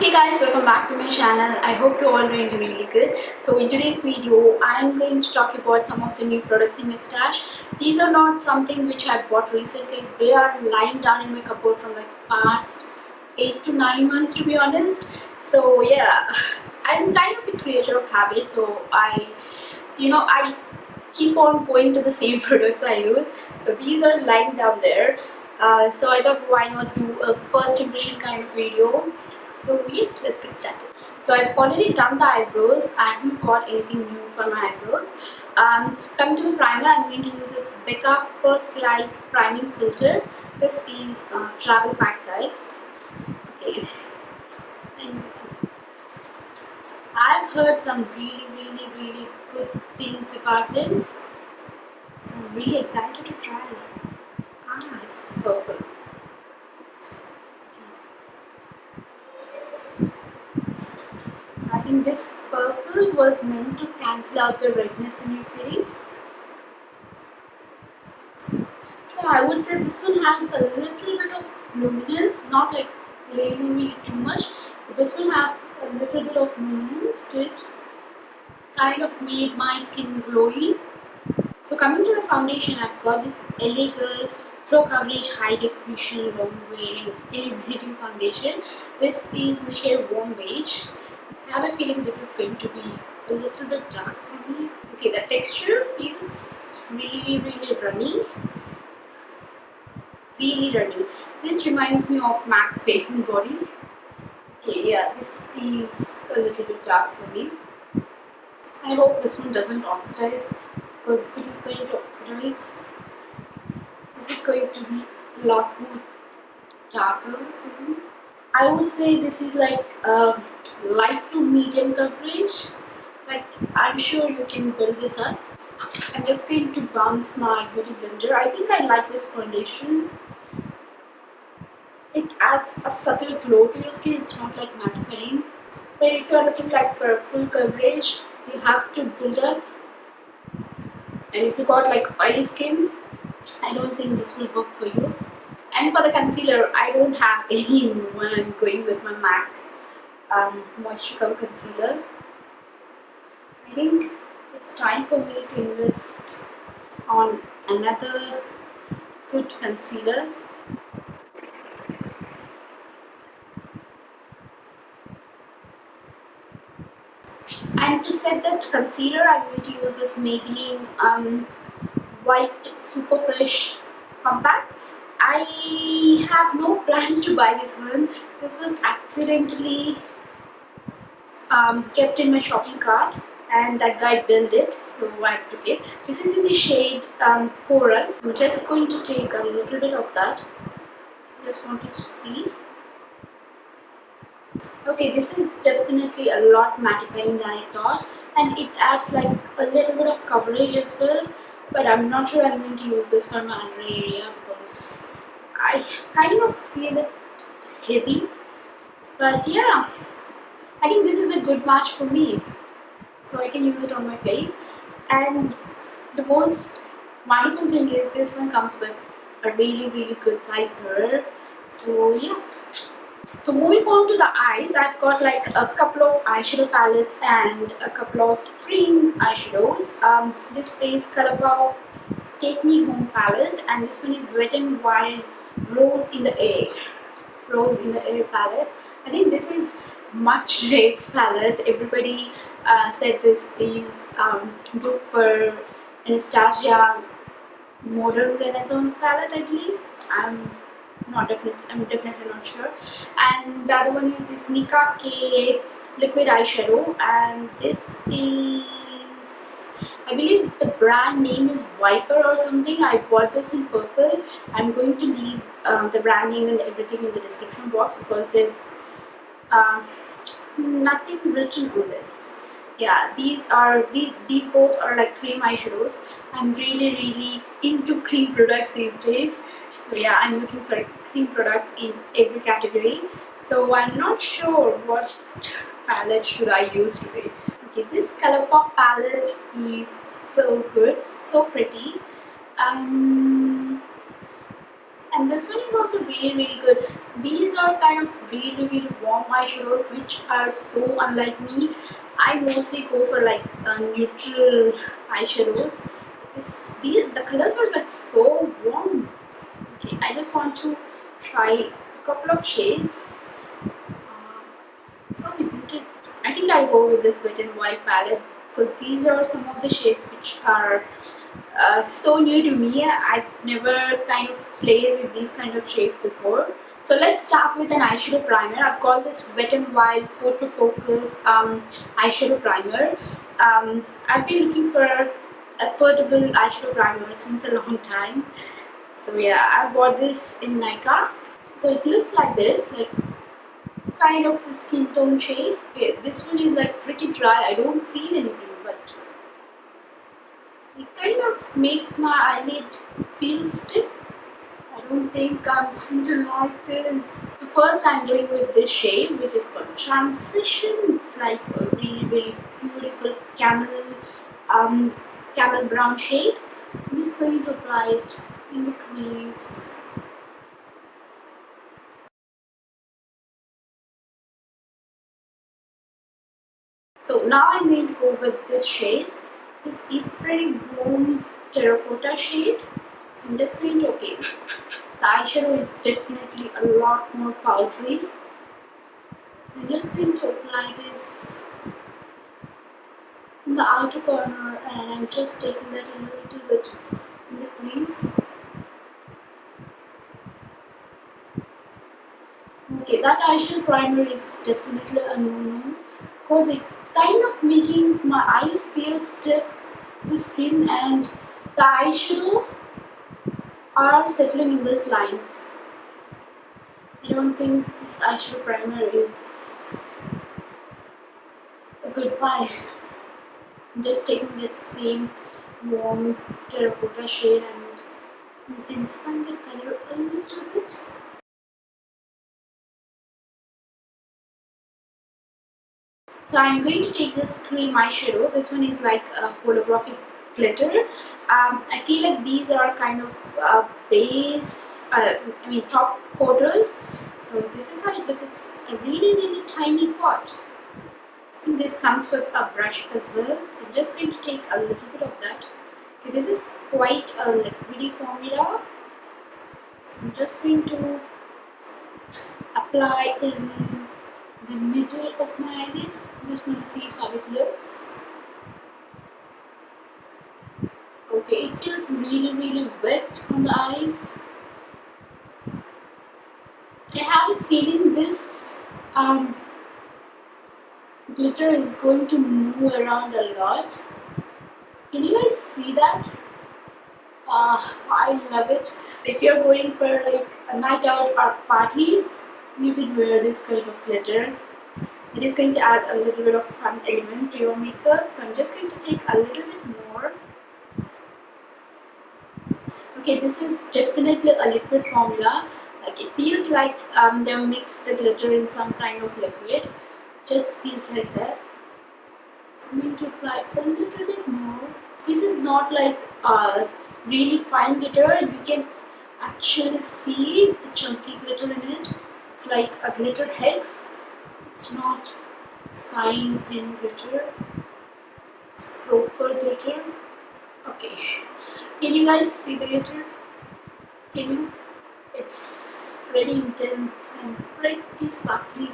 Hey guys, welcome back to my channel. I hope you're all doing really good. So in today's video, I'm going to talk about some of the new products in my stash. These are not something which I bought recently. They are lying down in my cupboard from like past 8 to 9 months, to be honest. So yeah, I'm kind of a creature of habit. So I keep on going to the same products I use. So these are lying down there. So I thought, why not do a first impression kind of video. So yes, let's get started. So I've already done the eyebrows. I haven't got anything new for my eyebrows. Coming to the primer, I'm going to use this Becca First Light Priming Filter. This is travel pack, guys. Okay. And I've heard some really good things about this. So I'm really excited to try it. It's purple. I think this purple was meant to cancel out the redness in your face. Yeah, I would say this one has a little bit of luminance, not like really too much. But this one have a little bit of luminance to it. Kind of made my skin glowy. So coming to the foundation, I've got this LA Girl Pro Coverage High Definition Long Wearing Illuminating Foundation. This is in the shade Warm Beige. I have a feeling this is going to be a little bit dark for me. Okay, the texture is really runny. Really runny. This reminds me of MAC Face and Body. Okay, yeah, this is a little bit dark for me. I hope this one doesn't oxidize, because if it is going to oxidize, this is going to be a lot more darker for me. I would say this is like light to medium coverage, but I'm sure you can build this up. I'm just going to bounce my beauty blender. I think I like this foundation. It adds a subtle glow to your skin. It's not like mattifying. But if you're looking like for a full coverage, you have to build up. And if you got like oily skin, I don't think this will work for you. And for the concealer, I don't have any new one. I'm going with my MAC Moisture Cover Concealer. I think it's time for me to invest on another good concealer. And to set that concealer, I'm going to use this Maybelline White Super Fresh Compact. I have no plans to buy this one. This was accidentally kept in my shopping cart, and that guy built it, so I took it. This is in the shade Coral. I'm just going to take a little bit of that. I just want to see. Okay, this is definitely a lot mattifying than I thought, and it adds like a little bit of coverage as well. But I'm not sure I'm going to use this for my under area because I kind of feel it heavy. But yeah, I think this is a good match for me. So I can use it on my face. And the most wonderful thing is this one comes with a really good size mirror. So yeah. So moving on to the eyes, I've got like a couple of eyeshadow palettes and a couple of cream eyeshadows. This is Colourpop Take Me Home palette, and this one is Wet n Wild Rose in the Air. Rose in the Air palette. I think this is much raped palette. Everybody said this is good for Anastasia Modern Renaissance palette, I believe. I'm definitely not sure. And the other one is this Mika K liquid eyeshadow, and this is, I believe the brand name is Vipera or something. I bought this in purple. I'm going to leave the brand name and everything in the description box because there's nothing written on this. Yeah, these both are like cream eyeshadows. I'm really into cream products these days. So yeah, I'm looking for cream products in every category. So I'm not sure what palette should I use today. Okay, this Colourpop palette is so good, so pretty. And this one is also really good. These are kind of really warm eyeshadows which are so unlike me. I mostly go for like neutral eyeshadows. The colors are like so warm. Okay, I just want to try a couple of shades. So pigmented. I think I'll go with this Wet n Wild palette because these are some of the shades which are so new to me. I've never kind of played with these kind of shades before. So let's start with an eyeshadow primer. I've got this Wet n Wild Photo Focus eyeshadow primer. I've been looking for affordable eyeshadow primer since a long time. So yeah, I bought this in Nika. So it looks like this, like kind of a skin tone shade. Okay, this one is like pretty dry. I don't feel anything, but it kind of makes my eyelid feel stiff. I don't think I'm going to like this. So first I'm going with this shade which is called Transition. It's like a really beautiful camel brown shade. I'm just going to apply it in the crease. So now I'm going to go with this shade. This is pretty warm terracotta shade. So I'm just going to, okay, the eyeshadow is definitely a lot more powdery. I'm just going to apply this in the outer corner and I'm just taking that a little bit in the crease. Okay, that eyeshadow primer is definitely a no-no because it kind of making my eyes feel stiff, the skin and the eyeshadow are settling in the lines. I don't think this eyeshadow primer is a good buy. I'm just taking that same warm terracotta shade and intensifying the color a little bit. So I'm going to take this cream eyeshadow. This one is like a holographic glitter. I feel like these are kind of top coaters. So this is how it looks. It's a really tiny pot. I think this comes with a brush as well. So I'm just going to take a little bit of that. Okay, this is quite a liquidy formula. So I'm just going to apply in the middle of my eyelid. Just want to see how it looks. Okay, it feels really wet on the eyes. I have a feeling this glitter is going to move around a lot. Can you guys see that? I love it. If you're going for like a night out or parties, you can wear this kind of glitter. It is going to add a little bit of fun element to your makeup. So I'm just going to take a little bit more. Okay, this is definitely a liquid formula. Like it feels like they mixed the glitter in some kind of liquid. Just feels like that. So I'm going to apply a little bit more. This is not like really fine glitter. You can actually see the chunky glitter in it. It's like a glitter hex. It's not fine thin glitter. It's proper glitter. Okay, can you guys see the glitter? Can you? It's pretty intense and pretty sparkly.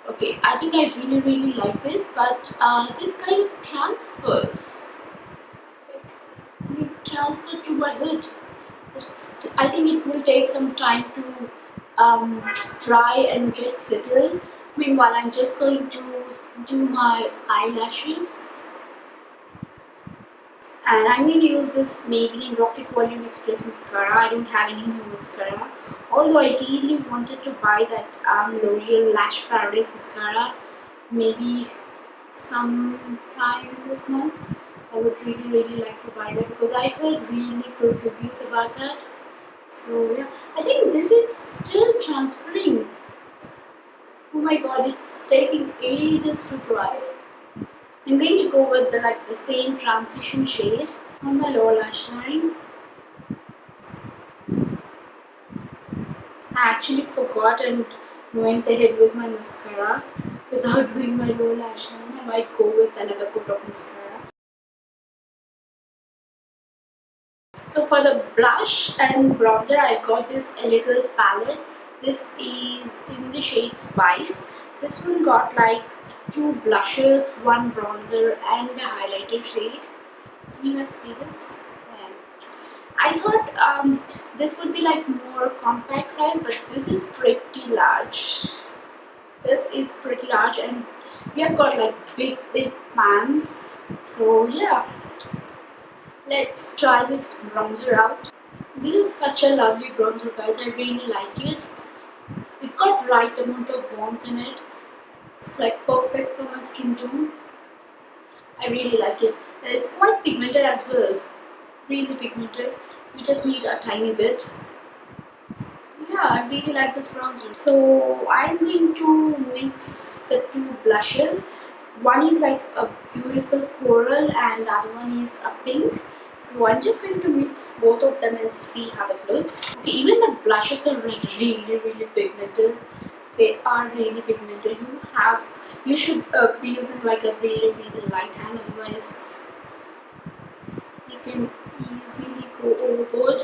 Okay, I think I really like this, but this kind of transfers. Like, it transfer to my hood. I think it will take some time to dry and get settled. Meanwhile, I'm just going to do my eyelashes. And I'm going to use this Maybelline Rocket Volume Express mascara. I don't have any new mascara. Although I really wanted to buy that L'Oreal Lash Paradise mascara. Maybe sometime in this month. I would really like to buy that because I heard really good reviews about that. So yeah, I think this is still transferring. Oh my god, it's taking ages to dry. I'm going to go with the same transition shade on my lower lash line. I actually forgot and went ahead with my mascara without doing my lower lash line. I might go with another coat of mascara. So for the blush and bronzer, I got this elegant palette. This is in the shade Spice. This one got like two blushes, one bronzer and a highlighter shade. Can you guys see this? Yeah. I thought this would be like more compact size, but this is pretty large. This is pretty large and we have got like big pans. So yeah, let's try this bronzer out. This is such a lovely bronzer, guys. I really like it. It got right amount of warmth in it. It's like perfect for my skin tone. I really like it. It's quite pigmented as well. Really pigmented. You just need a tiny bit. Yeah, I really like this bronzer. So I'm going to mix the two blushes. One is like a beautiful coral and the other one is a pink. So I'm just going to mix both of them and see how it looks. Okay, even the blushes are like really pigmented. They are really pigmented. You should be using like a really light hand, otherwise you can easily go overboard.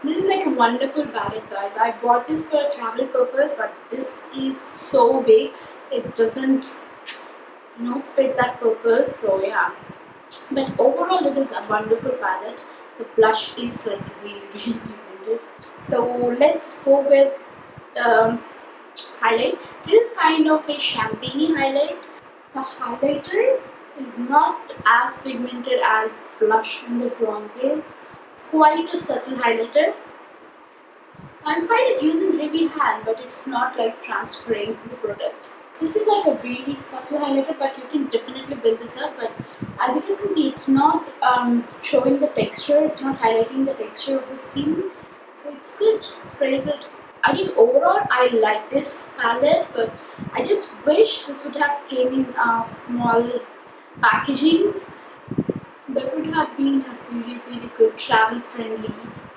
This is like a wonderful palette, guys. I bought this for a travel purpose, but this is so big it doesn't fit that purpose. So yeah, but overall this is a wonderful palette. The blush is like really pigmented. So let's go with the highlight. This is kind of a champagne highlight. The highlighter is not as pigmented as blush and the bronzer. It's quite a subtle highlighter. I'm kind of using heavy hand, but it's not like transferring the product. This is like a really subtle highlighter, but you can definitely build this up. But as you can see, it's not showing the texture. It's not highlighting the texture of the skin. So it's good. It's pretty good. I think overall I like this palette, but I just wish this would have came in a small packaging. That would have been a really good travel friendly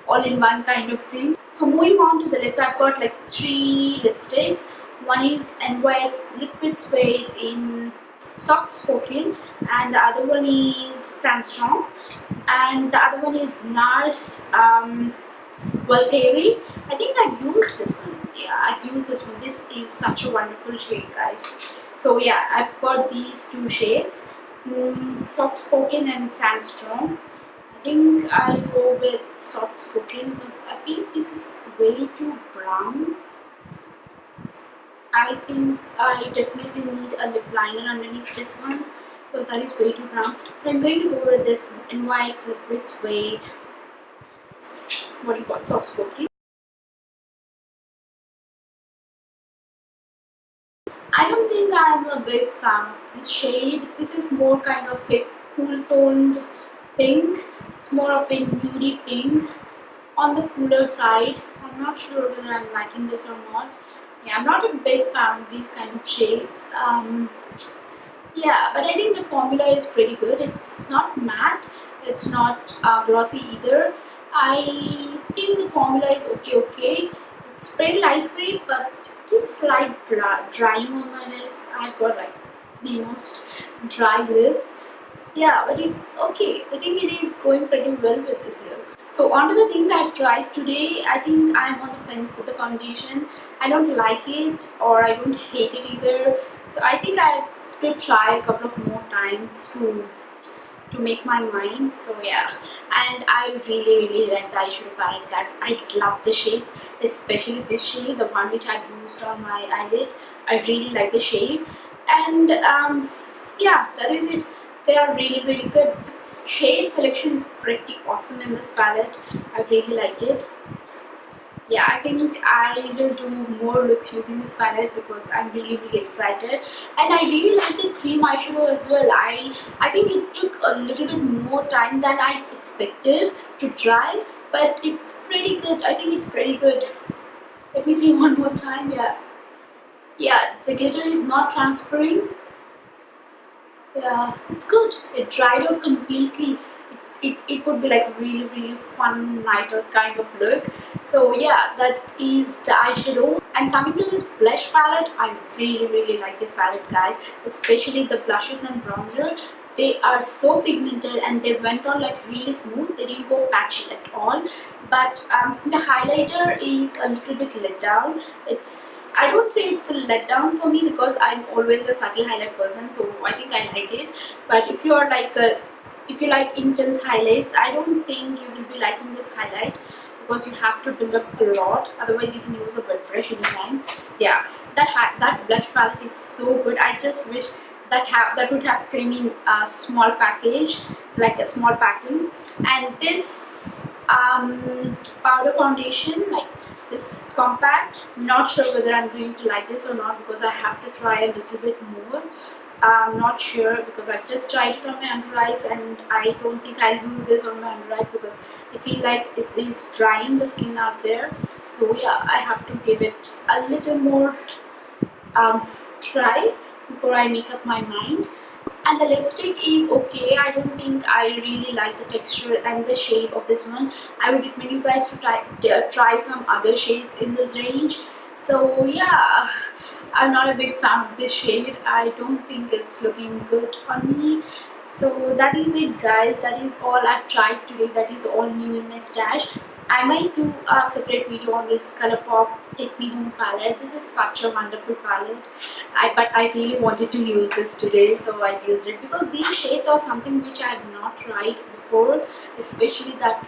all-in-one kind of thing. So moving on to the lips, I've got like three lipsticks. One is NYX Liquid Suede in Soft Spoken, and the other one is Sandstrom, and the other one is NARS Valkyrie. I think I've used this one. Yeah, I've used this one. This is such a wonderful shade, guys. So yeah, I've got these two shades, Soft Spoken and Sandstrom. I think I'll go with Soft Spoken because I feel it is way too brown. I think I definitely need a lip liner underneath this one because that is way too brown. So I'm going to go with this NYX Liquid Suede, what do you call it, Soft Spoken. I don't think I'm a big fan of this shade. This is more kind of a cool toned pink. It's more of a nudie pink on the cooler side. I'm not sure whether I'm liking this or not. Yeah, I'm not a big fan of these kind of shades. Yeah, but I think the formula is pretty good. It's not matte, it's not glossy either. I think the formula is okay. It's pretty lightweight, but it is slight drying on my lips. I've got like the most dry lips. Yeah, but it's okay. I think it is going pretty well with this look. So on to the things I've tried today. I think I'm on the fence with the foundation. I don't like it or I don't hate it either. So I think I have to try a couple of more times to make my mind. So yeah, and I really like the eyeshadow palette, guys. I love the shades, especially this shade, the one which I used on my eyelid. I really like the shade, and yeah, that is it. They are really good. The shade selection is pretty awesome in this palette. I really like it. Yeah, I think I will do more looks using this palette because I'm really excited, and I really like the cream eyeshadow as well. I think it took a little bit more time than I expected to dry, but it's pretty good. I think it's pretty good. Let me see one more time. Yeah, the glitter is not transferring. Yeah, it's good. It dried out completely. it would be like really fun night out kind of look. So yeah, that is the eyeshadow. And coming to this blush palette, I really like this palette, guys, especially the blushes and bronzer. They are so pigmented and they went on like really smooth. They didn't go patchy at all. But the highlighter is a little bit let down. I don't say it's a letdown for me because I'm always a subtle highlight person, so I think I like it. But if you like intense highlights, I don't think you will be liking this highlight because you have to build up a lot. Otherwise, you can use a wet brush anytime. Yeah, that blush palette is so good. I just wish that would have come in a small package, like a small packing. And this powder foundation, like this compact, not sure whether I'm going to like this or not because I have to try a little bit more. I'm not sure because I've just tried it on my under eyes and I don't think I'll use this on my under eye because I feel like it is drying the skin out there. So yeah, I have to give it a little more try before I make up my mind. And the lipstick is okay. I don't think I really like the texture and the shade of this one. I would recommend you guys to try some other shades in this range. So yeah, I'm not a big fan of this shade. I don't think it's looking good on me. So that is it, guys. That is all I've tried today. That is all new in my stash. I might do a separate video on this Colourpop Take Me Home palette. This is such a wonderful palette. But I really wanted to use this today, so I used it because these shades are something which I have not tried before, especially that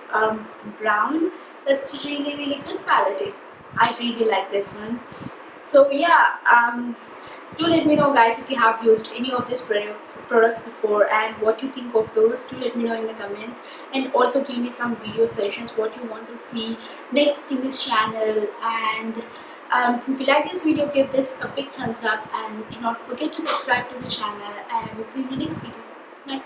brown. That's really good palette. I really like this one. So yeah, do let me know, guys, if you have used any of these products before and what you think of those. Do let me know in the comments, and also give me some video sessions what you want to see next in this channel. And if you like this video, give this a big thumbs up and do not forget to subscribe to the channel, and we'll see you in the next video. Bye.